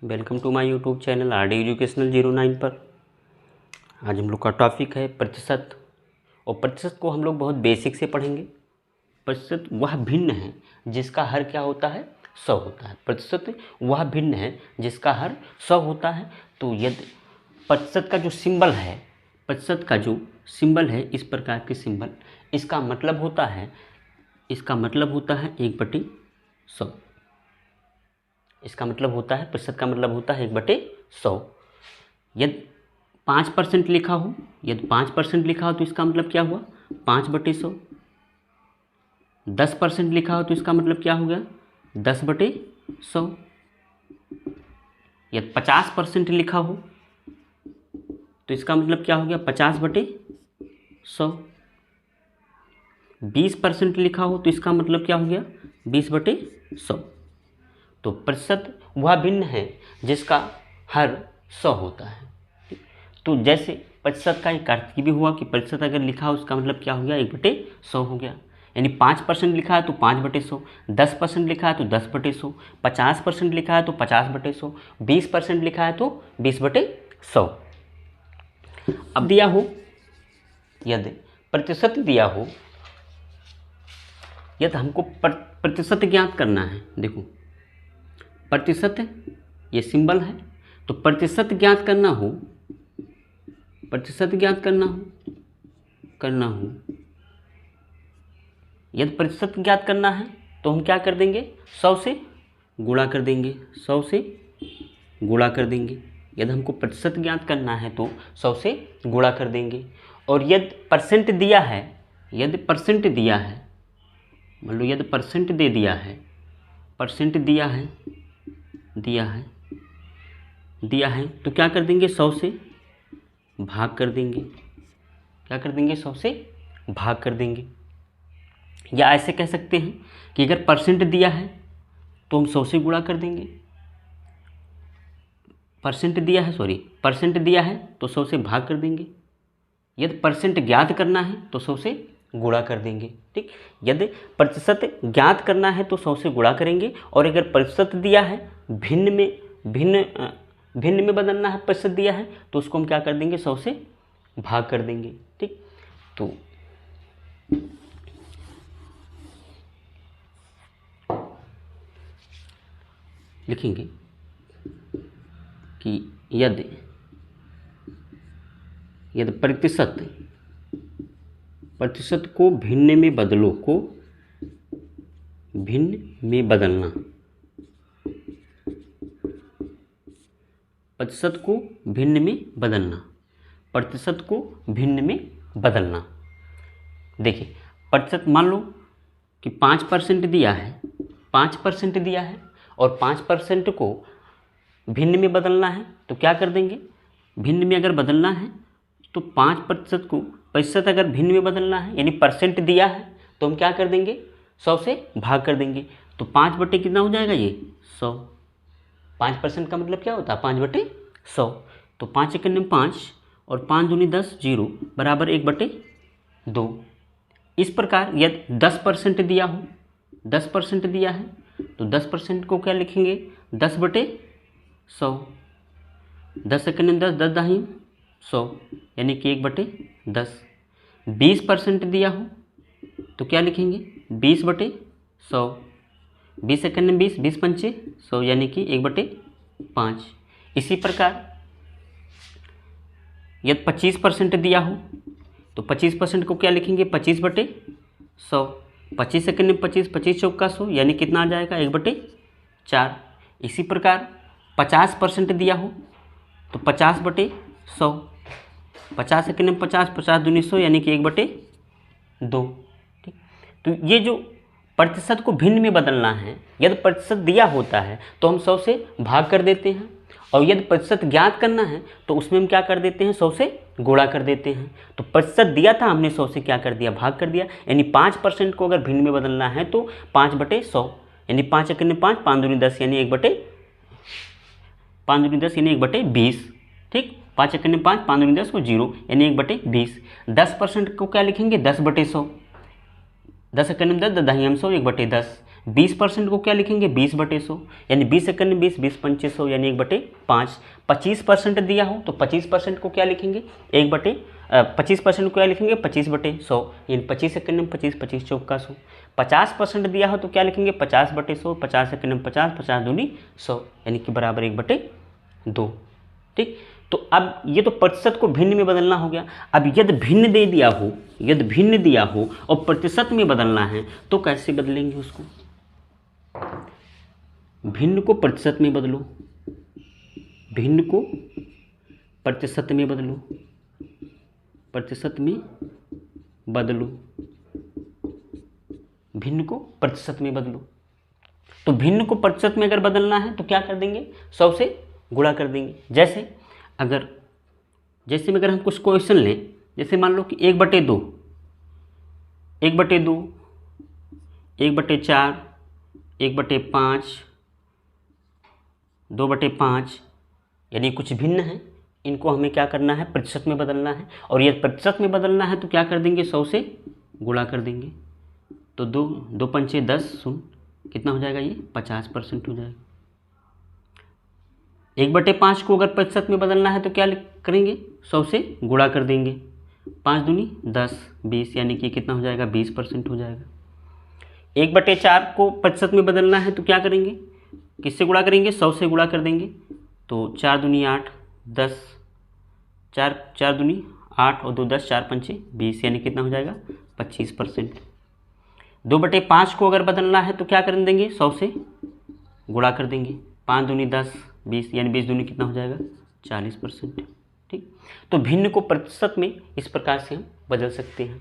Welcome to my YouTube channel RD educational 09 पर। आज हम लोग का टॉपिक है प्रतिशत। और प्रतिशत को हम लोग बहुत बेसिक से पढ़ेंगे। प्रतिशत वह भिन्न है जिसका हर क्या होता है, 100 होता है। प्रतिशत वह भिन्न है जिसका हर 100 होता है। तो यदि प्रतिशत का जो सिंबल है, प्रतिशत का जो सिंबल है, इस प्रकार के सिंबल, इसका मतलब होता है 1/100। इसका मतलब होता है, प्रतिशत का मतलब होता है 1/100। यदि 5% लिखा हो, तो इसका मतलब क्या हुआ, 5/100। 10% लिखा हो तो इसका मतलब क्या हो गया, 10/100। यदि 50% लिखा हो तो इसका मतलब क्या हो गया, 50/100। 20% लिखा हो तो इसका मतलब क्या हो गया, 20/100। तो प्रतिशत वह भिन्न है जिसका हर 100 होता है। तो जैसे प्रतिशत का एक अर्थ भी हुआ कि प्रतिशत अगर लिखा हो उसका मतलब क्या हो गया, 1/100 हो गया। यानी 5% लिखा है तो 5/100, 10% लिखा है तो 10/100, 50% लिखा है तो 50/100, 20% लिखा है तो 20/100। अब दिया हो, यदि प्रतिशत दिया हो, यदि हमको प्रतिशत ज्ञात करना है, देखो प्रतिशत ये सिंबल है, तो प्रतिशत ज्ञात करना हो, यदि प्रतिशत ज्ञात करना है तो हम क्या कर देंगे, 100 से गुणा कर देंगे, 100 से गुणा कर देंगे। यदि हमको प्रतिशत ज्ञात करना है तो 100 से गुणा कर देंगे। और यदि परसेंट दिया है, यदि परसेंट दिया है, मान लो यदि परसेंट दे दिया है, परसेंट दिया है तो क्या कर देंगे, 100 से भाग कर देंगे। क्या कर देंगे, 100 से भाग कर देंगे। या ऐसे कह सकते हैं कि अगर परसेंट दिया है तो हम 100 से गुणा कर देंगे। परसेंट दिया है तो 100 से भाग कर देंगे। यदि परसेंट ज्ञात करना है तो 100 से गुणा कर देंगे। ठीक, यदि प्रतिशत ज्ञात करना है तो 100 से गुणा करेंगे। और अगर प्रतिशत दिया है, भिन्न में बदलना है, प्रतिशत दिया है तो उसको हम क्या कर देंगे, 100 से भाग कर देंगे। ठीक, तो लिखेंगे कि यदि प्रतिशत को भिन्न में बदलो, भिन्न में बदलना, प्रतिशत को भिन्न में बदलना। देखिए प्रतिशत मान लो कि 5% दिया है, और 5% को भिन्न में बदलना है तो क्या कर देंगे, भिन्न में अगर बदलना है तो 5% को, प्रतिशत अगर भिन्न में बदलना है यानी परसेंट दिया है तो हम क्या कर देंगे, 100 से भाग कर देंगे। तो 5 कितना हो जाएगा, ये 100। 5% का मतलब क्या होता है, 5/100। तो 5 × 5 और 5 दूनी 10, 0 बराबर 1/2। इस प्रकार यदि 10% दिया हो, 10% दिया है तो 10% को क्या लिखेंगे, 10/100। 10 × 10, 10 दाही 100 यानी कि 1/10। 20% दिया हो तो क्या लिखेंगे, 20/100। 20 × 20, 20 पंचे 100 यानी कि 1/5। इसी प्रकार यदि 25% दिया हो तो 25% को क्या लिखेंगे, 25/100। 25 × 25, 25 चौका 100 यानी कितना आ जाएगा, 1/4। इसी प्रकार 50% दिया हो तो 50/100। 50 × 50, 50 दूनी 100 यानी कि 1/2। ठीक, तो ये जो प्रतिशत को भिन्न में बदलना है, यदि प्रतिशत दिया होता है तो हम 100 से भाग कर देते हैं। और यदि प्रतिशत ज्ञात करना है तो उसमें हम क्या कर देते हैं, 100 से गुणा कर देते हैं। तो प्रतिशत दिया था, हमने 100 से क्या कर दिया, भाग कर दिया। यानी 5% को अगर भिन्न में बदलना है तो 5/100 यानी 5 × 5, 5 दूनी 10 यानी 1/20। ठीक, 5 × 5, 5 दूनी 10 को 0 यानी 1/20। 10% को क्या लिखेंगे, 10/100। 10 × 10, 10 दाही 100, 1/10। 20% को क्या लिखेंगे 20/100, यानी 20 सेकंड में 20, 20 पंचे 100 यानी 1/5। 25% दिया हो तो 25% को क्या लिखेंगे 25% को क्या लिखेंगे 25/100, यानी 25 सेकंड में 25, 25 चौका 100। 50% दिया हो तो क्या लिखेंगे 50/100, 50 सेकंड में 50, 50 दूनी 100 यानी कि बराबर 1/2। ठीक, तो अब ये तो प्रतिशत को भिन्न में बदलना हो गया। अब यदि भिन्न दे दिया हो, यदि भिन्न दिया हो और प्रतिशत में बदलना है तो कैसे बदलेंगे उसको? भिन्न को प्रतिशत में बदलो, भिन्न को प्रतिशत में बदलो, प्रतिशत में बदलो, भिन्न को प्रतिशत में बदलो। तो भिन्न को प्रतिशत में अगर बदलना है तो क्या कर देंगे 100 से गुणा कर देंगे। जैसे में अगर हम कुछ क्वेश्चन लें, जैसे मान लो कि 1/2, 1/2, 1/4, 1/5, 2/5 यानी कुछ भिन्न है, इनको हमें क्या करना है प्रतिशत में बदलना है। और यदि प्रतिशत में बदलना है तो क्या कर देंगे 100 से गुणा कर देंगे। तो 2 पंचे 10 सुन कितना हो जाएगा ये 50% हो जाएगा। 1/5 को अगर प्रतिशत में बदलना है तो क्या करेंगे 100 से गुणा कर देंगे। 5 दूनी 10, 20 यानी कि कितना हो जाएगा 20% हो जाएगा। 1/4 को प्रतिशत में बदलना है तो क्या करेंगे, किससे गुणा करेंगे 100 से गुणा कर देंगे। तो 4 दूनी 8, 10, 4 दूनी 8 और 2 10, 4 पंचे 20 यानी कितना हो जाएगा 25%। 2/5 को अगर बदलना है तो क्या कर देंगे 100 से गुणा कर देंगे। 5 दूनी 10, 20 यानी 20 दूनी कितना हो जाएगा 40%। ठीक, तो भिन्न को प्रतिशत में इस प्रकार से हम बदल सकते हैं।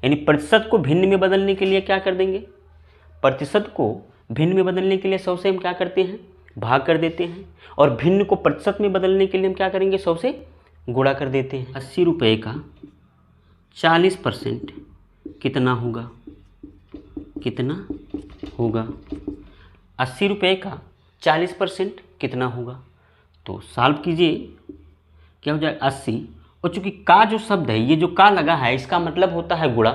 यानी प्रतिशत को भिन्न में बदलने के लिए क्या कर देंगे, प्रतिशत को भिन्न में बदलने के लिए 100 से हम क्या करते हैं भाग कर देते हैं, और भिन्न को प्रतिशत में बदलने के लिए हम क्या करेंगे 100 से गुणा कर देते हैं। 80 रुपये का 40% कितना होगा, कितना होगा 80 रुपये का 40% कितना होगा? तो सॉल्व कीजिए, क्या हो जाएगा 80। और चूंकि का जो शब्द है, ये जो का लगा है इसका मतलब होता है गुणा।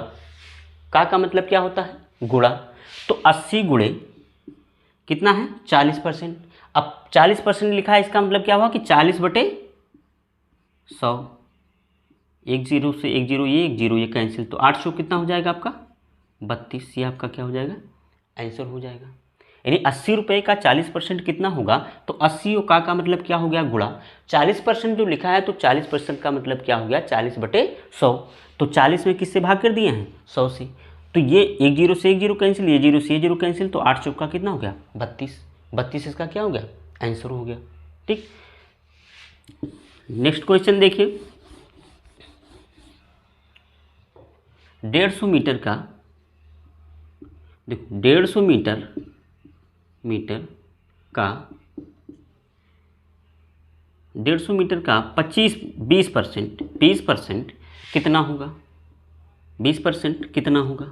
का मतलब क्या होता है गुणा। तो 80 गुणे कितना है 40%। अब 40% लिखा है, इसका मतलब क्या हुआ कि 40/100। 1 0 से 1 0 ये कैंसिल, तो 800 कितना हो जाएगा आपका 32। ये आपका क्या हो जाएगा आंसर हो जाएगा। यानी 80 रुपये का 40% कितना होगा, तो 80 और का मतलब क्या हो गया गुणा। 40% जो लिखा है तो 40% का मतलब क्या हो गया 40/100। तो 40 में किससे भाग कर दिए हैं 100 से। तो ये 1 0 से 1 0 कैंसिल, ये 0 से ये 0 कैंसिल, तो 8 चौका कितना हो गया 32। 32 इसका क्या हो गया आंसर हो गया। ठीक, नेक्स्ट क्वेश्चन देखिए। 150 मीटर का, देखो 150 मीटर का 150 मीटर का 20% कितना होगा, 20% कितना होगा।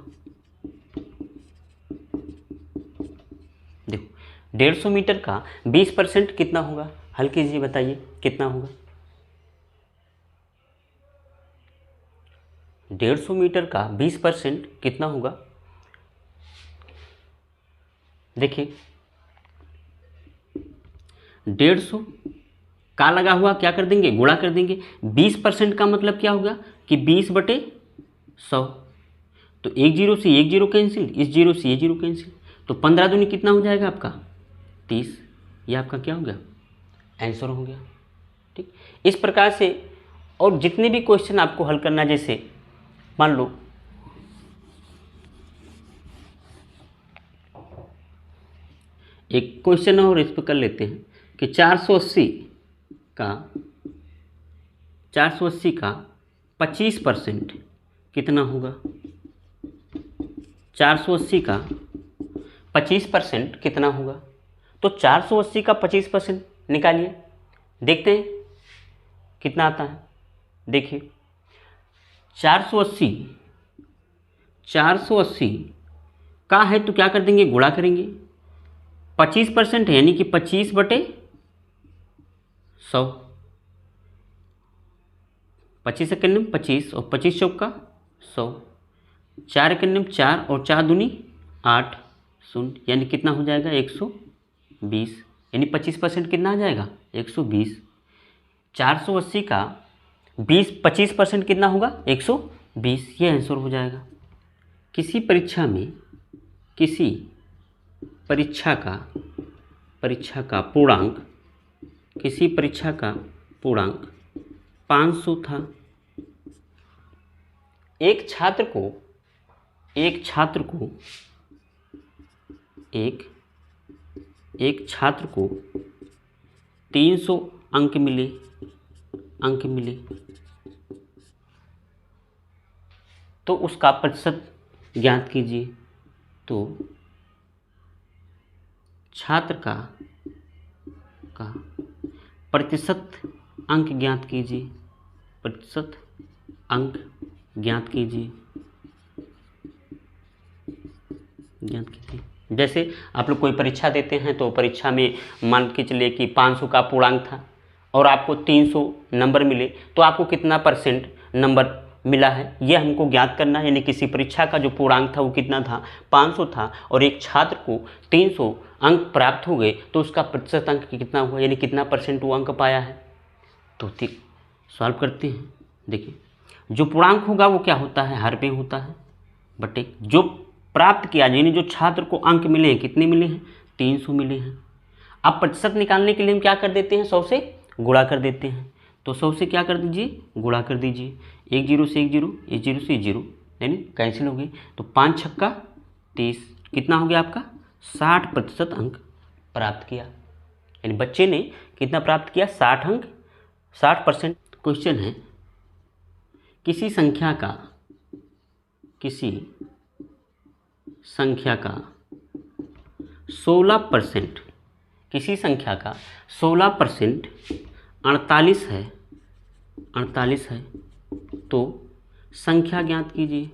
देखो 150 मीटर का 20% कितना होगा, हल कीजिए बताइए कितना होगा। 150 मीटर का 20% कितना होगा। देखिए 150 का लगा हुआ क्या कर देंगे गुणा कर देंगे। 20% का मतलब क्या होगा कि 20/100। तो 1 0 से 1 0 कैंसिल, इस 0 से ये 0 कैंसिल, तो 15 दूनी कितना हो जाएगा आपका 30। ये आपका क्या हो गया आंसर हो गया। ठीक, इस प्रकार से और जितने भी क्वेश्चन आपको हल करना, जैसे मान लो एक क्वेश्चन और इस पर कर लेते हैं कि 480 का 25% कितना होगा। 480 का 25% कितना होगा। तो 480 का 25% निकालिए, देखते हैं कितना आता है। देखिए 480 का है तो क्या कर देंगे गुणा करेंगे। 25% है यानी कि 25/100। 25 सेकंड में 25 और 25 चौका 100। 4 सेकंड में 4 और 4 दूनी 8 शून्य, यानी कितना हो जाएगा 120, यानी 25% कितना आ जाएगा 120। 480 का 25% कितना होगा 120, ये आंसर हो जाएगा। किसी परीक्षा में किसी परीक्षा का पूर्णांक, किसी परीक्षा का पूर्णांक 500 था। एक छात्र को 300 अंक मिले, तो उसका प्रतिशत ज्ञात कीजिए। तो छात्र का प्रतिशत अंक ज्ञात कीजिए, प्रतिशत अंक ज्ञात कीजिए। जैसे आप लोग कोई परीक्षा देते हैं तो परीक्षा में मान के चलिए कि 500 का पूर्णांक था और आपको 300 नंबर मिले, तो आपको कितना परसेंट नंबर मिला है ये हमको ज्ञात करना है। यानी किसी परीक्षा का जो पूर्णांक था वो कितना था 500 था और एक छात्र को 300 अंक प्राप्त हो गए, तो उसका प्रतिशत अंक कितना हुआ, यानी कितना परसेंट वो अंक पाया है। तो ठीक सॉल्व करते हैं। देखिए जो पूर्णांक होगा वो क्या होता है, हर पे होता है बटे जो प्राप्त किया, यानी जो छात्र को अंक मिले हैं, कितने मिले हैं 300 मिले हैं। अब प्रतिशत निकालने के लिए हम क्या कर देते हैं, 100 से गुणा कर देते हैं। तो 100 से क्या कर दीजिए, गुणा कर दीजिए। 1 0 से 1 0, 1 0 से 0, यानी कैंसिल हो गई। तो 5 छक्का 30, कितना हो गया आपका 60% अंक प्राप्त किया। यानी बच्चे ने कितना प्राप्त किया 60 अंक, 60%। क्वेश्चन है किसी संख्या का 16%, किसी संख्या का 16% 48 है, तो संख्या ज्ञात कीजिए,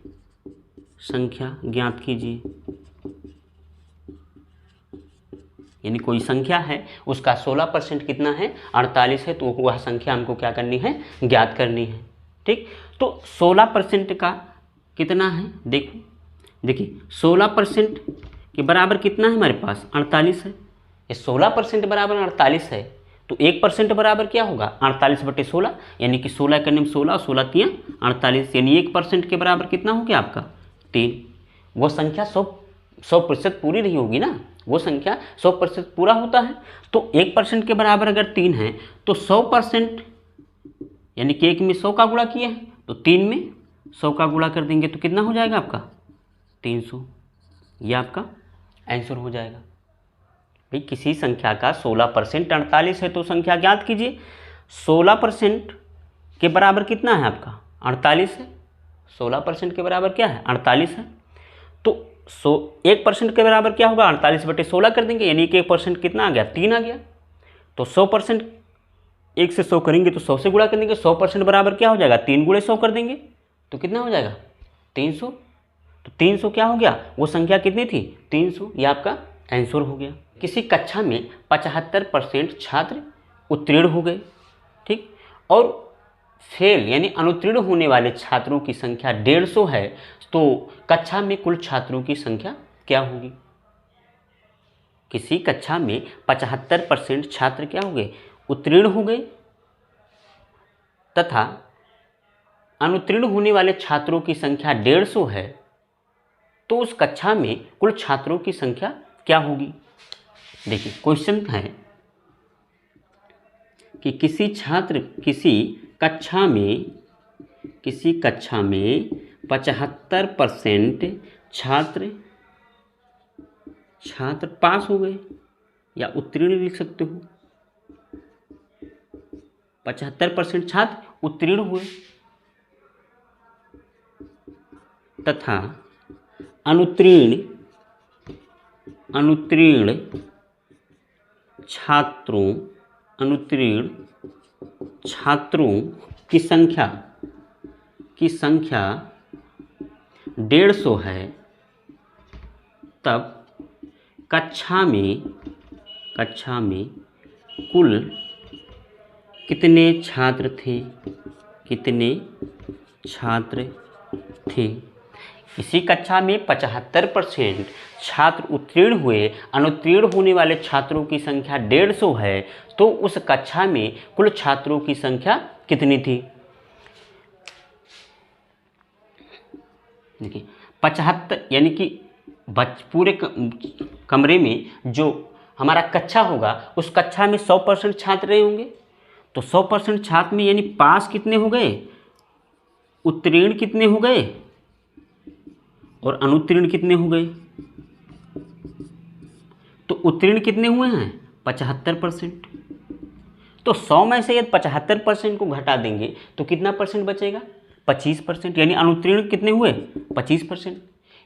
यानी कोई संख्या है उसका 16% कितना है 48 है, तो वह संख्या हमको क्या करनी है, ज्ञात करनी है। ठीक, तो 16% का कितना है, देखिए 16% के बराबर कितना है हमारे पास 48 है। ये 16% बराबर 48 है, तो 1% बराबर क्या होगा 48/16, यानी कि 16 करने में 16 और 16 3 48, यानी 1% के बराबर कितना हो गया आपका 3। वो संख्या 100% पूरी नहीं होगी ना, वो संख्या 100% पूरा होता है। तो 1% के बराबर अगर 3 है तो 100%, यानी कि 1 में 100 का गुणा किया है तो 3 में 100 का गुणा कर देंगे तो कितना हो जाएगा आपका 300। ये आपका आंसर हो जाएगा। भाई किसी संख्या का 16% 48 है तो संख्या ज्ञात कीजिए। 16% के बराबर कितना है आपका 48 है, 16% के बराबर क्या है 48 है। तो 1% के बराबर क्या होगा 48/16 कर देंगे, यानी कि 1% कितना आ गया 3 आ गया। तो 100% 1 से 100 करेंगे तो 100 से गुणा कर देंगे, 100% बराबर क्या हो जाएगा 3 × 100 कर देंगे तो कितना हो जाएगा 300। तो 300 क्या हो गया, वो संख्या कितनी थी 300, ये आपका आंसर हो गया। किसी कक्षा में 75% छात्र उत्तीर्ण हो गए, ठीक, और फेल यानी अनुत्तीर्ण होने वाले छात्रों की संख्या 150 है, तो कक्षा में कुल छात्रों की संख्या क्या होगी। किसी कक्षा में 75% छात्र क्या हो गए उत्तीर्ण हो गए तथा अनुत्तीर्ण होने वाले छात्रों की संख्या 150 है, तो उस कक्षा में कुल छात्रों की संख्या क्या होगी। देखिए क्वेश्चन है कि किसी कक्षा में 75% छात्र पास हो गए, या उत्तीर्ण लिख सकते हो, 75% छात्र उत्तीर्ण हुए तथा अनुत्तीर्ण छात्रों की संख्या 150 है, तब कक्षा में कुल कितने छात्र थे, इसी कक्षा में 75% छात्र उत्तीर्ण हुए, अनुत्तीर्ण होने वाले छात्रों की संख्या 150 है, तो उस कक्षा में कुल छात्रों की संख्या कितनी थी? देखिए 75 यानी कि पूरे कमरे में जो हमारा कक्षा होगा उस कक्षा में 100% छात्र रहे होंगे, तो 100% छात्र में यानी पास कितने हो गए, उत्तीर्ण कितने हो गए और अनुत्तीर्ण कितने हो गए? तो उत्तीर्ण कितने हुए हैं? 75%। तो 100 में से यदि 75% को घटा देंगे तो कितना परसेंट बचेगा? 25%। यानी अनुत्तीर्ण कितने हुए? 25%।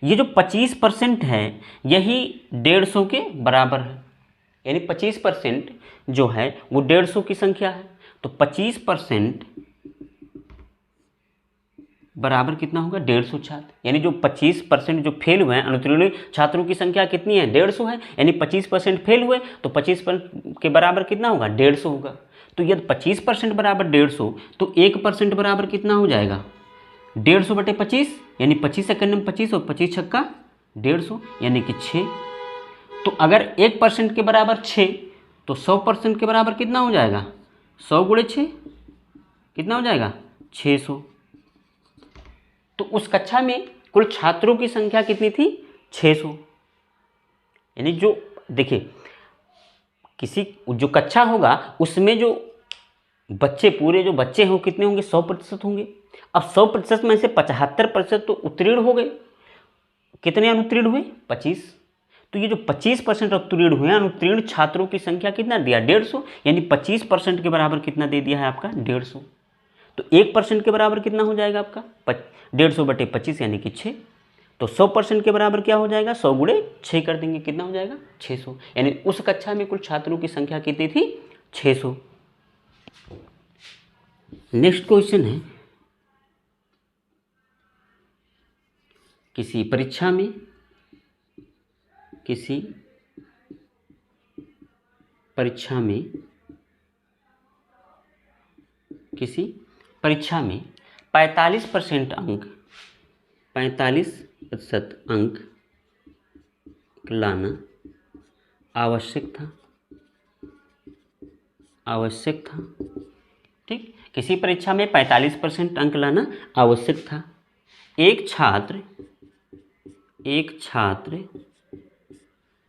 ये जो 25% है यही 150 के बराबर है, यानी 25% जो है वो 150 की संख्या है। तो 25% बराबर कितना होगा? 150 छात्र। यानी जो 25% जो फेल हुए हैं, अनुत्तीर्ण छात्रों की संख्या कितनी है? 150 है। यानी 25% फेल हुए तो 25% के बराबर कितना होगा? 150 होगा। तो यदि 25% बराबर 150 तो 1% बराबर कितना हो जाएगा? 150 बटे 25, यानी 25 सेकंड में 25 और 25 छक्का 150 यानी कि 6। तो अगर 1% के बराबर 6 तो 100% के बराबर कितना हो जाएगा? 100 गुणे 6 कितना हो जाएगा? 600। तो उस कक्षा में कुल छात्रों की संख्या कितनी थी? 600। यानी जो देखिए किसी जो कक्षा होगा उसमें जो बच्चे पूरे जो बच्चे हों कितने होंगे? 100% होंगे। अब 100% में से 75% तो उत्तीर्ण हो गए, कितने अनुत्तीर्ण हुए? 25। तो ये जो 25% उत्तीर्ण हुए, अनुत्तीर्ण छात्रों की संख्या कितना दिया? 150। यानी 25% के बराबर कितना दे दिया है आपका? 150। तो 1% के बराबर कितना हो जाएगा आपका? 150 बटे 25 यानी कि 6। तो 100% के बराबर क्या हो जाएगा? 100 गुणे 6 कर देंगे, कितना हो जाएगा? 600। यानी उस कक्षा में कुल छात्रों की संख्या कितनी थी? 600। नेक्स्ट क्वेश्चन है, किसी परीक्षा में किसी परीक्षा में 45% अंक 45% अंक लाना आवश्यक था। ठीक, किसी परीक्षा में 45% अंक लाना आवश्यक था। एक छात्र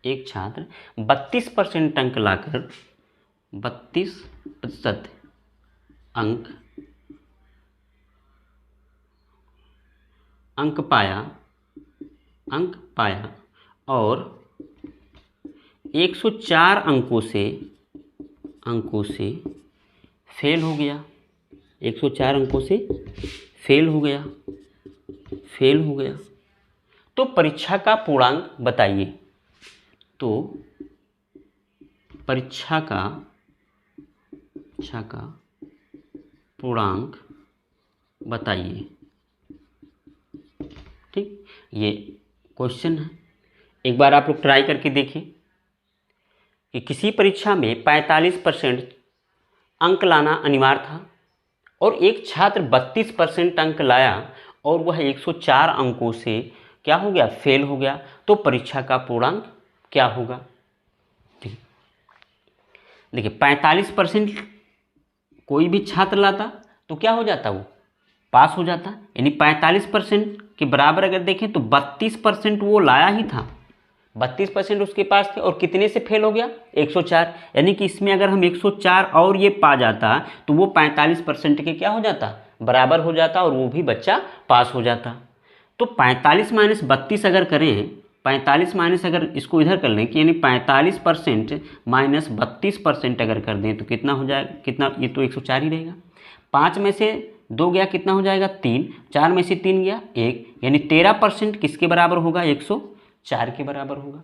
32% अंक लाकर 32% अंक पाया और 104 अंकों से फेल हो गया। 104 अंकों से फेल हो गया। तो परीक्षा का पूर्णांक बताइए। तो परीक्षा का पूर्णांक बताइए। ठीक, ये क्वेश्चन है, एक बार आप लोग ट्राई करके देखिए कि किसी परीक्षा में 45% अंक लाना अनिवार्य था और एक छात्र 32% अंक लाया और वह 104 अंकों से क्या हो गया? फेल हो गया। तो परीक्षा का पूर्णांक क्या होगा? देखिए 45% कोई भी छात्र लाता तो क्या हो जाता? वो पास हो जाता। यानी 45% के बराबर अगर देखें तो 32% वो लाया ही था, 32% उसके पास थे और कितने से फेल हो गया? 104। यानी कि इसमें अगर हम 104 और ये पा जाता तो वो 45% के क्या हो जाता? बराबर हो जाता और वो भी बच्चा पास हो जाता। तो 45 माइनस 32 अगर करें, 45 माइनस अगर इसको इधर कर लें कि यानी 45% माइनस 32% अगर कर दें तो कितना हो जाएगा? कितना? ये तो 104 ही रहेगा। 5 में से 2 गया, कितना हो जाएगा? 3। 4 में से 3 गया, 1। यानी 13% किसके बराबर होगा? 104 के बराबर होगा।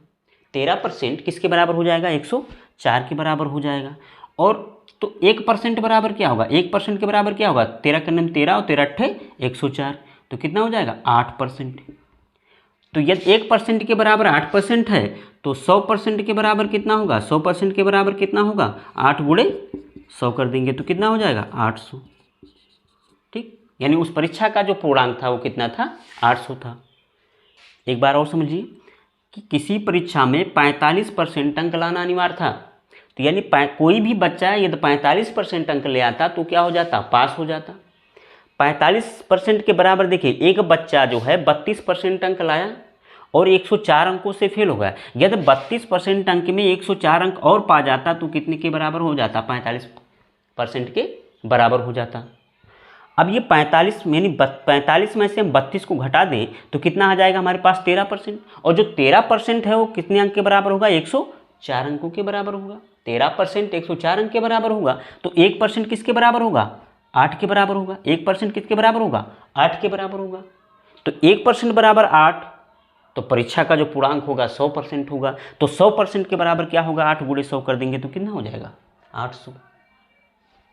13% किसके बराबर हो जाएगा? 104 के बराबर हो जाएगा। और तो 1% बराबर क्या होगा? 1% के बराबर क्या होगा? 13 का 13 और 13 अट्ठे 104, तो कितना हो जाएगा? 8%। तो यदि 1% के बराबर 8% है तो 100% के बराबर कितना होगा? 100% के बराबर कितना होगा? 8 गुणे 100 कर देंगे तो कितना हो जाएगा? 800। ठीक, यानी उस परीक्षा का जो पूर्णांक था वो कितना था? 800 था। एक बार और समझिए कि किसी परीक्षा में 45% अंक लाना अनिवार्य था। तो यानी कोई भी बच्चा यदि 45% अंक ले आता तो क्या हो जाता, पास हो जाता। 45% के बराबर देखिए, एक बच्चा जो है 32% अंक लाया और 104 अंकों से फेल हो गया। यदि 32% अंक में 104 अंक और पा जाता तो कितने के बराबर हो जाता, 45% के बराबर हो जाता। अब ये 45 यानी 45 में से हम 32 को घटा दें तो कितना आ जाएगा हमारे पास, 13%। और जो 13% है वो कितने अंक के बराबर होगा, 104 अंकों के बराबर होगा। 13% 104 अंक के बराबर होगा। तो 1% किसके बराबर होगा, 8 के बराबर होगा। 1% किसके बराबर होगा, 8 के बराबर होगा। तो 1% बराबर 8, तो परीक्षा का जो पूर्णांक होगा 100% होगा। तो 100% के बराबर क्या होगा, 8 गुणे 100 कर देंगे तो कितना हो जाएगा, 800।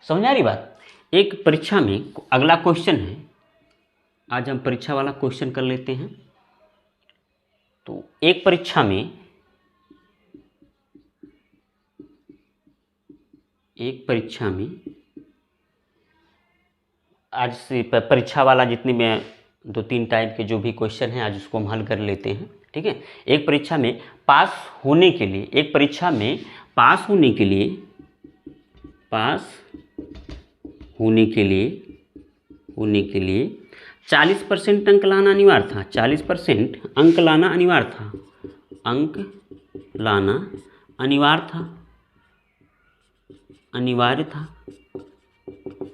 समझ आ रही बात। एक परीक्षा में अगला क्वेश्चन है, आज हम परीक्षा वाला क्वेश्चन कर लेते हैं। तो एक परीक्षा में आज से परीक्षा वाला जितने में 2-3 टाइप के जो भी क्वेश्चन हैं आज उसको हम हल कर लेते हैं, ठीक है। एक परीक्षा में पास होने के लिए, 40% अंक लाना अनिवार्य था। 40% अंक लाना अनिवार्य था।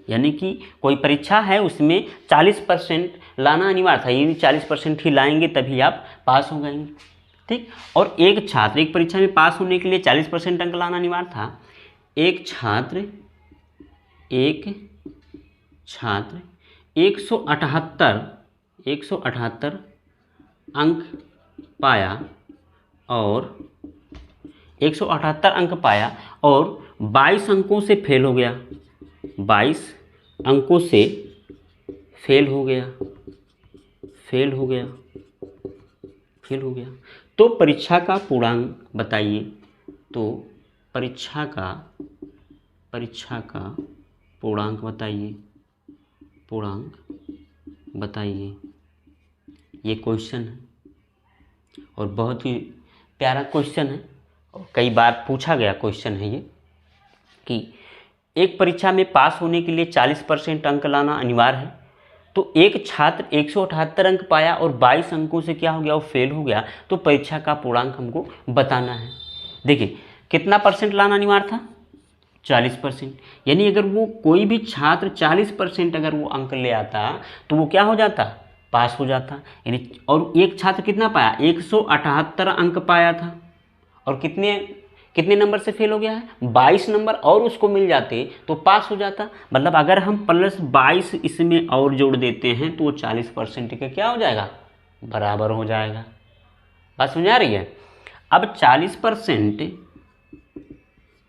यानी कि कोई परीक्षा है उसमें 40% लाना अनिवार्य था। यदि 40% ही लाएंगे तभी आप पास हो जाएंगे, ठीक। और एक परीक्षा में पास होने के लिए 40% अंक लाना अनिवार्य था। एक छात्र 178 अंक पाया और 22 अंकों से फेल हो गया। 22 अंकों से फेल हो गया। तो परीक्षा का पूर्णांक बताइए। तो परीक्षा का पूर्णांक बताइए। ये क्वेश्चन है और बहुत ही प्यारा क्वेश्चन है और कई बार पूछा गया क्वेश्चन है ये, कि एक परीक्षा में पास होने के लिए 40% अंक लाना अनिवार्य है। तो एक छात्र 178 अंक पाया और 22 अंकों से क्या हो गया, वो फेल हो गया। तो परीक्षा का पूर्णांक हमको बताना है। देखिए कितना परसेंट लाना अनिवार्य था, 40%। यानी अगर वो कोई भी छात्र 40% अगर वो अंक ले आता तो वो क्या हो जाता, पास हो जाता। यानी और एक छात्र कितना पाया, 178 अंक पाया था और कितने नंबर से फेल हो गया है, 22 नंबर और उसको मिल जाते तो पास हो जाता। मतलब अगर हम +22 इसमें और जोड़ देते हैं तो वो 40% के क्या हो जाएगा, बराबर हो जाएगा। बात समझ आ रही है। अब 40%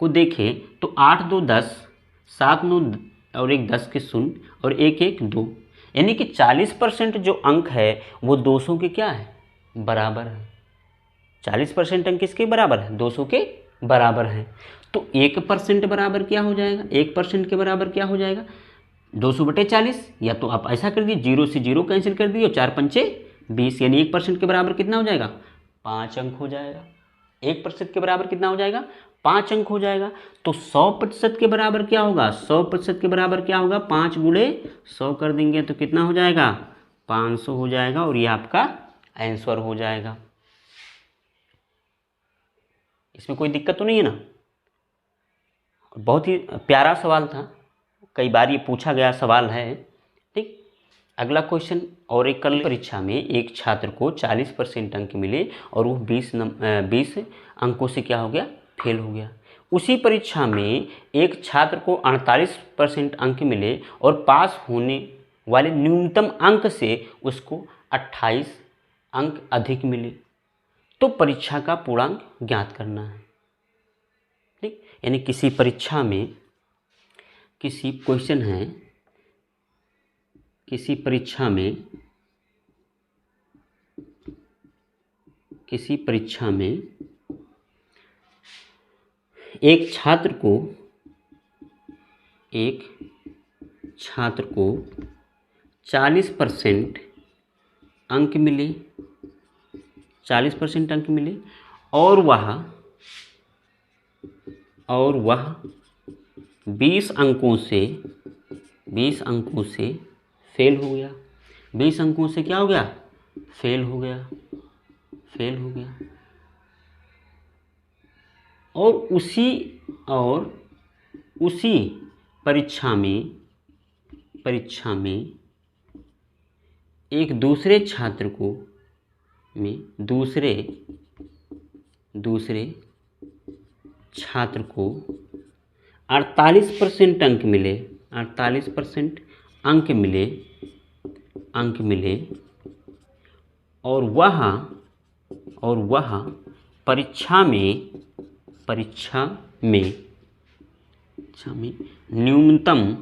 को देखें तो 8 2 10, 7 9 और 1 10 के 0 और 1 1 2, यानी कि 40% जो अंक है वो 200 के क्या है, बराबर है। 40% अंक किसके बराबर है, 200 के बराबर है। तो 1% बराबर क्या हो जाएगा, 1% के बराबर क्या हो जाएगा, 200/40। या तो आप ऐसा कर दिए, 0 से 0 कैंसिल कर दिए, 4 पंचे 20, यानी 1% के बराबर कितना हो जाएगा, 5 अंक हो जाएगा। 1% के बराबर कितना हो जाएगा, 5 अंक हो जाएगा। तो 100% के बराबर क्या होगा, 100% के बराबर क्या होगा, 5 गुणे 100 कर देंगे तो कितना हो जाएगा, 500 हो जाएगा और ये आपका आंसर हो जाएगा। इसमें कोई दिक्कत तो नहीं है ना। बहुत ही प्यारा सवाल था, कई बार ये पूछा गया सवाल है, ठीक। अगला क्वेश्चन और एक कर। परीक्षा में एक छात्र को 40% अंक मिले और वो 20 अंकों से क्या हो गया, फेल हो गया। उसी परीक्षा में एक छात्र को 48% अंक मिले और पास होने वाले न्यूनतम अंक से उसको 28 अंक अधिक मिले। तो परीक्षा का पूर्णांक ज्ञात करना है, ठीक। यानी किसी परीक्षा में किसी परीक्षा में एक छात्र को 40% अंक मिले 40% अंक मिले और वह 20 अंकों से फेल हो गया। 20 अंकों से क्या हो गया? फेल हो गया। और उसी परीक्षा में एक दूसरे छात्र को 48% अंक मिले। 48% अंक मिले और वह परीक्षा में न्यूनतम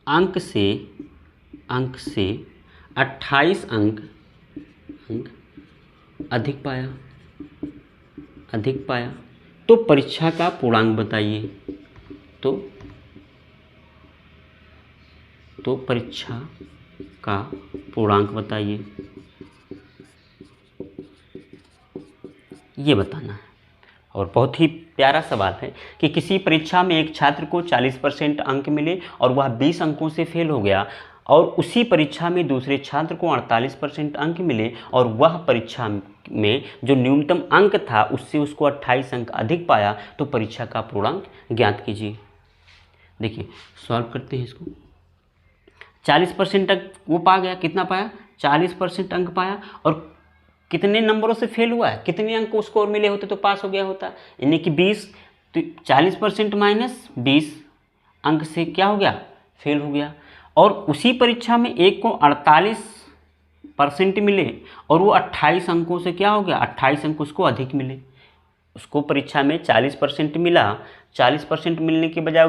अंक से 28 अंक अधिक पाया। तो परीक्षा का पूर्णांक बताइए। तो परीक्षा का पूर्णांक बताइए, ये बताना है। और बहुत ही प्यारा सवाल है कि किसी परीक्षा में एक छात्र को 40% अंक मिले और वह 20 अंकों से फेल हो गया और उसी परीक्षा में दूसरे छात्र को 48% अंक मिले और वह परीक्षा में जो न्यूनतम अंक था उससे उसको 28 अंक अधिक पाया। तो परीक्षा का पूर्णांक ज्ञात कीजिए। देखिए सॉल्व करते हैं इसको। 40% अंक वो पा गया, कितना पाया? 40% अंक पाया और कितने नंबरों से फेल हुआ है? कितने अंक उसको और मिले होते तो पास हो गया होता? यानी कि 20। तो 40% माइनस 20 अंक से क्या हो गया? फेल हो गया। और उसी परीक्षा में एक को 48% मिले और वो 28 अंकों से क्या हो गया? 28 अंक उसको अधिक मिले। उसको परीक्षा में 40% मिला, 40% मिलने के बजाय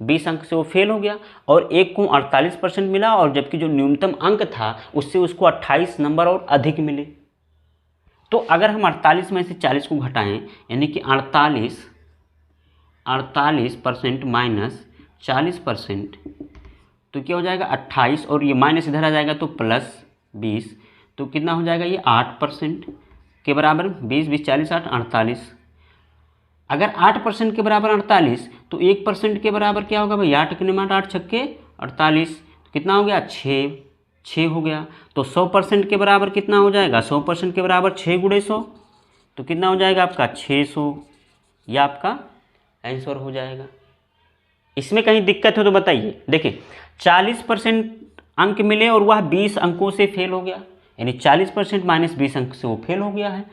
20 अंक से वो फेल हो गया और एक को 48% मिला और जबकि जो न्यूनतम अंक था उससे उसको 28 नंबर और अधिक मिले। तो अगर हम 48 में से 40 को घटाएं यानी कि 48% माइनस 40% तो क्या हो जाएगा? 28 और ये माइनस इधर आ जाएगा तो प्लस 20। तो कितना हो जाएगा? ये 8% के बराबर। 20 20 40 8 48। अगर 8% के बराबर 48 तो 1% के बराबर क्या होगा भाई? 8 के 8 छक्के 48। तो कितना हो गया? 6 हो गया। तो 100% के बराबर कितना हो जाएगा? 100% के बराबर 6 गुणे 100 तो कितना हो जाएगा आपका? 600। यह आपका आंसर हो जाएगा। इसमें कहीं दिक्कत हो तो बताइए। देखिए 40% अंक मिले और वह 20 अंकों से फेल हो गया, यानी 40% माइनस 20 अंक से वो फेल हो गया है।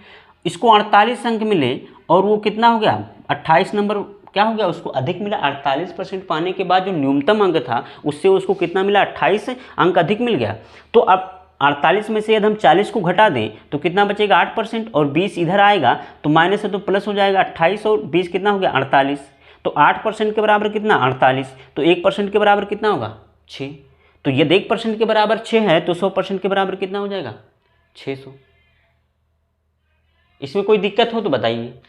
इसको 48 अंक मिले और वो कितना हो गया? 28 नंबर क्या हो गया? उसको अधिक मिला। 48% पाने के बाद जो न्यूनतम अंक था उससे उसको कितना मिला? 28 अंक अधिक मिल गया। तो अब 48 में से यदि हम 40 को घटा दें तो कितना बचेगा? 8% और 20 इधर आएगा तो माइनस है तो प्लस हो जाएगा। 28 और 20 कितना हो गया? 48। तो 8% के बराबर कितना? 48। तो 1% के बराबर कितना होगा? 6। तो यदि 1% के बराबर 6 है तो 100% के बराबर कितना हो जाएगा? 600। इसमें कोई दिक्कत हो तो बताइए।